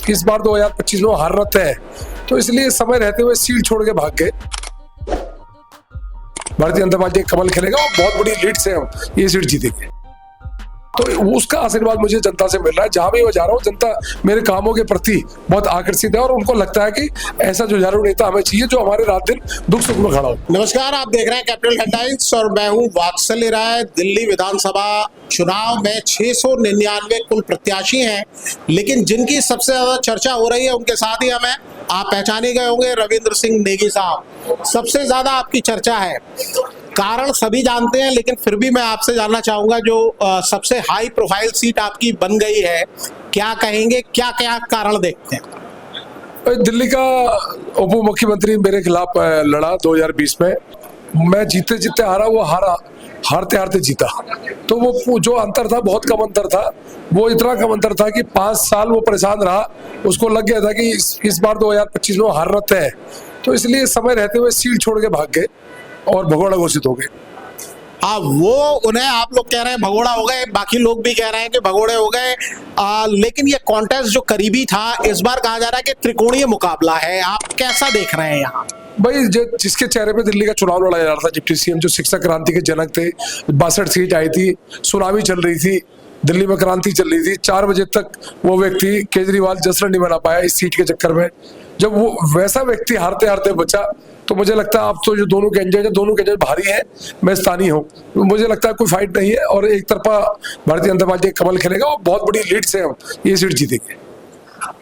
इस बार 2025 में वो हारना तय है। तो इसलिए समय रहते हुए सीट छोड़ के भाग गए। भारतीय जनता पार्टी कमल खेलेगा और बहुत बड़ी लीड से हम ये सीट जीतेंगे। तो उसका आशीर्वाद मुझे जनता से मिल रहा है। जहां भी मैं जा रहा हूँ जनता मेरे कामों के प्रति बहुत आकर्षित है और उनको लगता है कि ऐसा जुझारू नेता हमें चाहिए जो हमारे रात दिन दुख सुख में खड़ा हो। नमस्कार, आप देख रहे हैं कैपिटल हेडलाइंस और मैं हूं वात्सल्य राय। दिल्ली विधानसभा चुनाव में 699 कुल प्रत्याशी हैं, लेकिन जिनकी सबसे ज्यादा चर्चा हो रही है उनके साथ ही हमें आप पहचाने गए होंगे रविंद्र सिंह नेगी साहब। सबसे ज्यादा आपकी चर्चा है, कारण सभी जानते हैं, लेकिन फिर भी मैं आपसे जानना चाहूंगा जो सबसे हाई प्रोफाइल सीट आपकी बन गई है, क्या कहेंगे, क्या क्या कारण देखते हैं? दिल्ली का उप मुख्यमंत्री मेरे खिलाफ लड़ा 2020 में। मैं जीते जीते हारा, वो हारते हारते जीता। तो वो जो अंतर था बहुत कम अंतर था। वो इतना कम अंतर था कि 5 साल वो परेशान रहा। उसको लग गया था कि इस बार 2025 में वो हारना तय है। तो इसलिए समय रहते हुए सीट छोड़ के भाग गए और भगोड़ा घोषित हो गए। हाँ, वो उन्हें आप लोग कह रहे हैं भगोड़ा हो गए, बाकी लोग भी कह रहे हैं कि भगोड़े हो गए। लेकिन ये कॉन्टेस्ट जो करीबी था, इस बार कहा जा रहा है कि त्रिकोणीय मुकाबला है। आप कैसा देख रहे हैं यहाँ? भाई जिसके चेहरे पे दिल्ली का चुनाव लड़ा जा रहा था, डिप्टी सीएम जो शिक्षा क्रांति के जनक थे, 62 सीट आई थी, सुनामी चल रही थी, दिल्ली में क्रांति चल रही थी। 4 बजे तक वो व्यक्ति केजरीवाल जश्न नहीं मना पाया इस सीट के चक्कर में। जब वो वैसा व्यक्ति हारते हारते बचा, तो मुझे लगता है अब तो जो दोनों कैंडिडेट भारी है। मैं स्थानीय हूँ, मुझे लगता है कोई फाइट नहीं है और एक तरफा भारतीय जनता पार्टी कमल खेलेगा और बहुत बड़ी लीड से हम ये सीट जीतेंगे।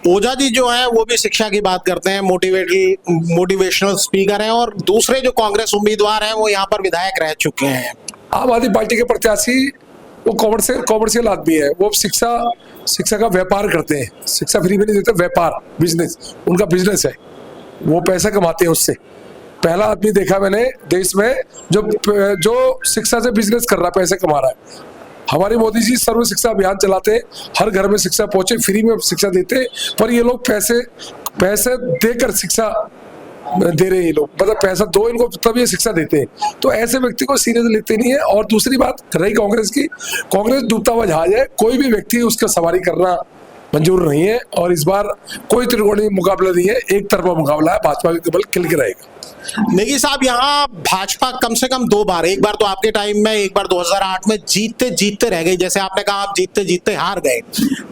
ओझा जी जो है वो भी शिक्षा की बात करते हैं, मोटिवेशनल स्पीकर हैं, और दूसरे जो कांग्रेस उम्मीदवार हैं वो यहाँ पर विधायक रह चुके हैं। आम आदमी पार्टी के प्रत्याशी वो कॉमर्शियल आदमी है। वो शिक्षा का व्यापार करते हैं। शिक्षा फ्री में नहीं देते, व्यापार, बिजनेस उनका बिजनेस है। वो पैसा कमाते हैं उससे। पहला आदमी देखा मैंने देश में जो शिक्षा से बिजनेस कर रहा है, पैसे कमा रहा है। हमारे मोदी जी सर्व शिक्षा अभियान चलाते हैं, हर घर में शिक्षा पहुंचे, फ्री में शिक्षा देते हैं। पर ये लोग पैसे देकर शिक्षा दे रहे हैं। ये लोग मतलब पैसा दो इनको तब ये शिक्षा देते हैं। तो ऐसे व्यक्ति को सीरियस लेते नहीं है। और दूसरी बात रही कांग्रेस की, कांग्रेस डूबता हुआ जहाज है, कोई भी व्यक्ति उसका सवारी करना मंजूर नहीं है। और इस बार कोई त्रिकोणीय मुकाबला नहीं है, एक तरफा मुकाबला है। भाजपा का केवल खिल के रहेगा। नेगी साहब, यहाँ भाजपा कम से कम 2 बार, एक बार तो आपके टाइम में, एक बार 2008 में जीतते जीतते रह गई। जैसे आपने कहा आप जीतते जीतते हार गए।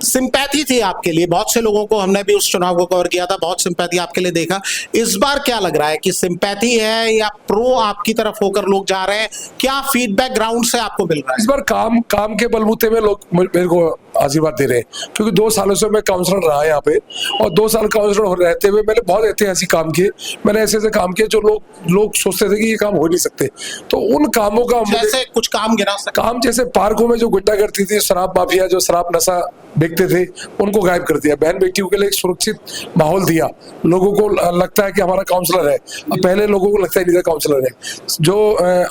सिंपैथी थी आपके लिए, बहुत से लोगों को, हमने भी उस चुनाव को कवर किया था, बहुत सिंपैथी आपके लिए देखा। इस बार क्या लग रहा है कि सिंपैथी है या प्रो आपकी तरफ होकर लोग जा रहे हैं? क्या फीडबैक ग्राउंड से आपको मिल रहा है? इस बार काम के बलबूते में लोग मेरे को आशीर्वाद दे रहे हैं, क्योंकि 2 सालों से मैं काउंसलर रहा यहाँ पे और 2 साल काउंसलर रहते हुए मैंने बहुत ऐतिहासिक काम किए। मैंने ऐसे काम किए जो लोग सोचते थे कि ये काम हो नहीं सकते। तो उन कामों का जैसे कुछ काम गिरा सकते, काम जैसे पार्कों में जो गुंडागर्दी थी, शराब माफिया जो शराब नशा बेचते थे, उनको गायब कर दिया। बहन बेटियों के लिए एक सुरक्षित माहौल दिया। लोगों को लगता है कि हमारा काउंसलर है, पहले लोगों को लगता ही नहीं था काउंसलर है। जो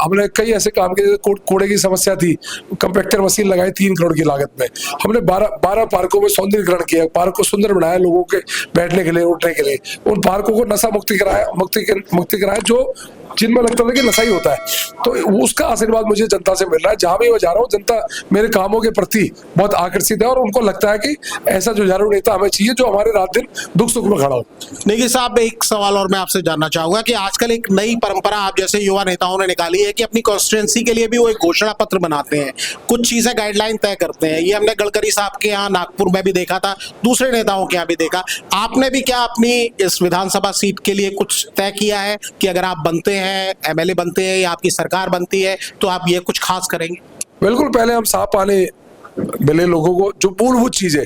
हमने कई ऐसे काम किए, कूड़े की समस्या थी, कंपैक्टर मशीन लगाई 3 करोड़ की लागत में। हमने 12 पार्कों में सौंदर्यीकरण किया, पार्क को सुंदर बनाया लोगों के बैठने के लिए, उठने के लिए। उन पार्कों को नशा मुक्ति कराया जो जिनमें लगता था कि नशा ही होता है। तो उसका आशीर्वाद मुझे जनता से मिल रहा है। जहां भी मैं जा रहा हूँ जनता मेरे कामों के प्रति बहुत आकर्षित है और उनको लगता है कि ऐसा जुझारू नेता हमें चाहिए जो हमारे रात दिन दुख सुख में खड़ा हो। नेगी साहब, एक सवाल और मैं आपसे जानना चाहूंगा कि आजकल एक नई परंपरा आप जैसे युवा नेताओं ने निकाली है कि अपनी कॉन्स्टिट्यूएंसी के लिए भी वो एक घोषणा पत्र बनाते हैं, कुछ चीजें गाइडलाइन तय करते हैं। ये हमने गडकरी साहब के यहाँ नागपुर में भी देखा था, दूसरे नेताओं के यहाँ भी देखा। आपने भी क्या अपनी इस विधानसभा सीट के लिए कुछ तय किया है कि अगर आप बनते हैं, एमएलए बनते हैं या आपकी सरकार बनती है, तो आप ये कुछ खास करेंगे? बिल्कुल, पहले हम साफ पानी मिले लोगों को, जो मूलभूत चीज है।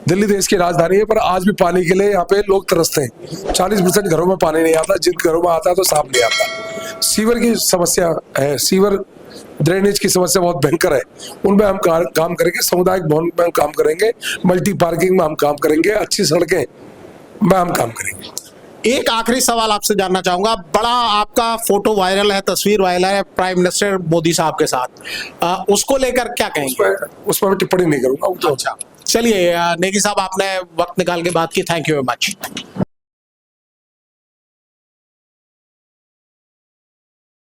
दिल्ली देश की राजधानी है, पर आज भी पानी के लिए यहाँ पे लोग तरसते हैं। 40% घरों में पानी नहीं आता, जिन घरों में आता है तो साफ नहीं आता। सीवर की समस्या है, सीवर ड्रेनेज की समस्या बहुत भयंकर है। उनमें हम काम करेंगे, सामुदायिक भवन में हम काम करेंगे, मल्टी पार्किंग में हम काम करेंगे, अच्छी सड़कें में हम काम करेंगे। एक आखिरी सवाल आपसे जानना चाहूंगा, बड़ा आपका फोटो वायरल है, तस्वीर वायरल है प्राइम मिनिस्टर मोदी साहब के साथ, उसको लेकर क्या कहेंगे? उस पर मैं टिप्पणी नहीं करूंगा। अच्छा, चलिए नेगी साहब, आपने वक्त निकाल के बात की, थैंक यू वेरी मच।